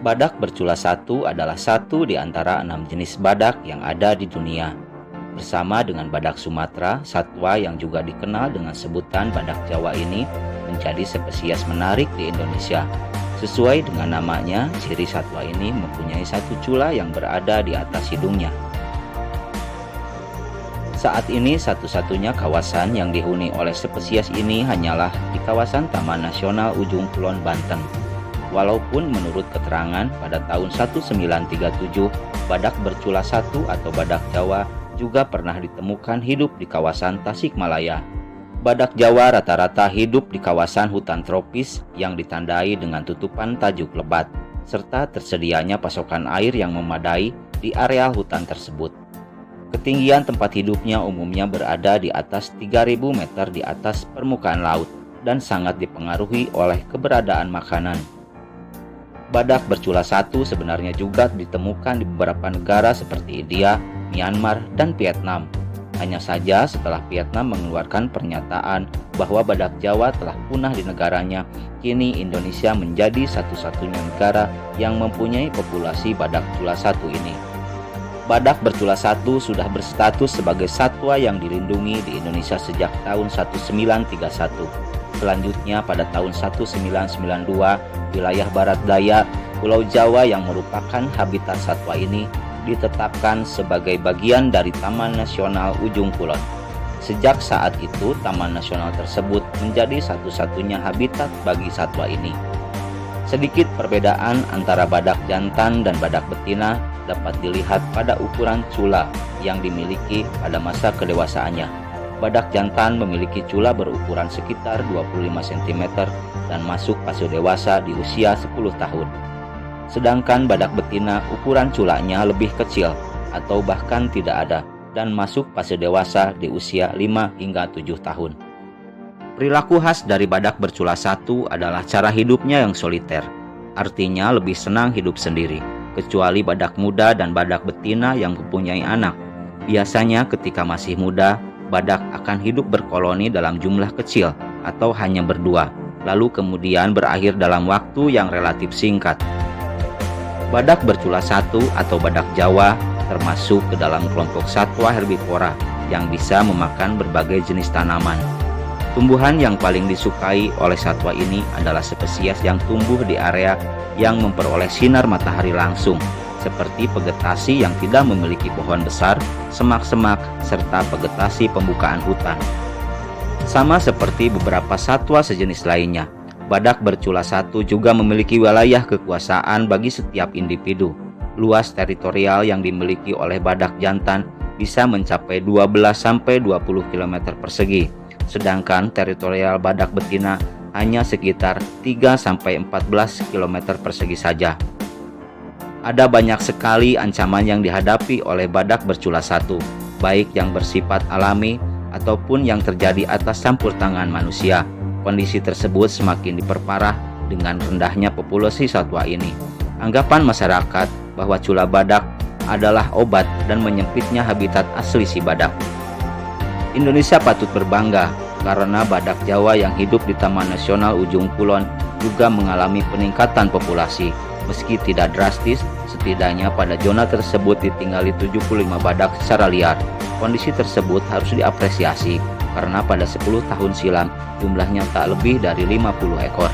Badak bercula satu adalah satu di antara 6 jenis badak yang ada di dunia. Bersama dengan badak Sumatera, satwa yang juga dikenal dengan sebutan badak Jawa ini menjadi spesies menarik di Indonesia. Sesuai dengan namanya, ciri satwa ini mempunyai satu cula yang berada di atas hidungnya. Saat ini satu-satunya kawasan yang dihuni oleh spesies ini hanyalah di kawasan Taman Nasional Ujung Kulon, Banten. Walaupun menurut keterangan pada tahun 1937, badak bercula satu atau badak Jawa juga pernah ditemukan hidup di kawasan Tasikmalaya. Badak Jawa rata-rata hidup di kawasan hutan tropis yang ditandai dengan tutupan tajuk lebat, serta tersedianya pasokan air yang memadai di areal hutan tersebut. Ketinggian tempat hidupnya umumnya berada di atas 3.000 meter di atas permukaan laut dan sangat dipengaruhi oleh keberadaan makanan. Badak bercula satu sebenarnya juga ditemukan di beberapa negara seperti India, Myanmar, dan Vietnam. Hanya saja setelah Vietnam mengeluarkan pernyataan bahwa badak Jawa telah punah di negaranya, kini Indonesia menjadi satu-satunya negara yang mempunyai populasi badak cula satu ini. Badak bercula satu sudah berstatus sebagai satwa yang dilindungi di Indonesia sejak tahun 1931. Selanjutnya pada tahun 1992, wilayah Barat Daya, Pulau Jawa yang merupakan habitat satwa ini ditetapkan sebagai bagian dari Taman Nasional Ujung Kulon. Sejak saat itu, Taman Nasional tersebut menjadi satu-satunya habitat bagi satwa ini. Sedikit perbedaan antara badak jantan dan badak betina dapat dilihat pada ukuran cula yang dimiliki pada masa kedewasaannya. Badak jantan memiliki cula berukuran sekitar 25 cm dan masuk fase dewasa di usia 10 tahun. Sedangkan badak betina ukuran culanya lebih kecil atau bahkan tidak ada dan masuk fase dewasa di usia 5 hingga 7 tahun. Perilaku khas dari badak bercula satu adalah cara hidupnya yang soliter, artinya lebih senang hidup sendiri, kecuali badak muda dan badak betina yang mempunyai anak. Biasanya ketika masih muda, badak akan hidup berkoloni dalam jumlah kecil atau hanya berdua, lalu kemudian berakhir dalam waktu yang relatif singkat. Badak bercula satu atau badak Jawa termasuk ke dalam kelompok satwa herbivora yang bisa memakan berbagai jenis tanaman. Tumbuhan yang paling disukai oleh satwa ini adalah spesies yang tumbuh di area yang memperoleh sinar matahari langsung, seperti vegetasi yang tidak memiliki pohon besar, semak-semak, serta vegetasi pembukaan hutan. Sama seperti beberapa satwa sejenis lainnya, badak bercula satu juga memiliki wilayah kekuasaan bagi setiap individu. Luas teritorial yang dimiliki oleh badak jantan bisa mencapai 12-20 km persegi, sedangkan teritorial badak betina hanya sekitar 3-14 km persegi saja. Ada banyak sekali ancaman yang dihadapi oleh badak bercula satu, baik yang bersifat alami ataupun yang terjadi atas campur tangan manusia. Kondisi tersebut semakin diperparah dengan rendahnya populasi satwa ini. Anggapan masyarakat bahwa cula badak adalah obat dan menyempitnya habitat asli si badak. Indonesia patut berbangga karena badak Jawa yang hidup di Taman Nasional Ujung Kulon juga mengalami peningkatan populasi. Meski tidak drastis, setidaknya pada zona tersebut ditinggali 75 badak secara liar. Kondisi tersebut harus diapresiasi karena pada 10 tahun silam jumlahnya tak lebih dari 50 ekor.